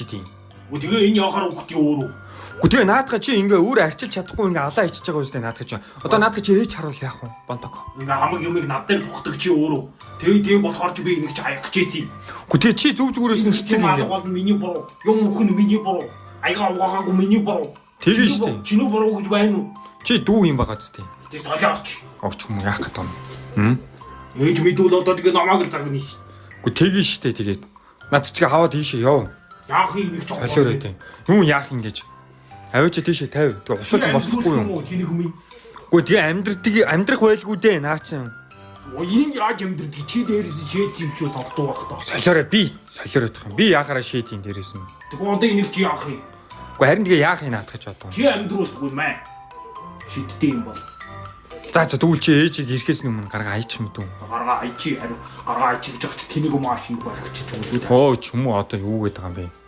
тийм. Тэгээ энэ яхаар үхти өөрөө. Гэхдээ наадах чи ингээ өөр арчилж чадахгүй ингээ алаа ичиж байгаа үстэй наадах чи. Одоо наадах чи ээж харуул яах вэ? Бонтог. Ингээ хамаг юмыг над дээр тухдаг чи өөрөө. Тийм болохоор чи би энийг чи аягч ийсэн. Гэхдээ чи зүг зүгээрээс нь цэцэг ингээ бол миний буруу. Юм өхөн миний буруу. Аяга угаагаагүй миний буруу. Тэгээ штэ. Чиний буруу гэж байна уу? Чи дүү юм байгаа зү тийм. Тэг солиоч. Огч юм яах гэдэг юм. Ээж мэдүүл одоо тэгээ намааг л загна штэ. Гэхдээ тэгээ штэ тэгээд. Наад цэцгээ хаваад ийшээ яв. Яах юм нэг ч солиорой тийм. Юу яах ингэж. Аваач тийшээ 50. Тэгээ усууч босдохгүй юм. Тэнийг юм. Гэхдээ тэгээ амьдрах байлгүй дээ наа чин. Энэ яаж амьдрдаг чи дээрээс шийд юм шүү согтуу байх тоо. Солиорой би солиоройдох юм. Би яахаараа шийдийн дээрээс нь. Тэгвэл одоо энийг чи яах юм? Гэхдээ харин тэгээ яах юм наадах гэж бодсон. Чи амьдруулдаггүй маа. Шидтэй юм бол. За тэгвэл чи ээжийг ирэхээс өмнө гаргаа аячих юм дүү. Гаргаа аячих харин гаргаа аячих гэж тэнийг маш их барих чи ч юм уу. Оо ч юм уу одоо юу гээд байгаа юм бэ?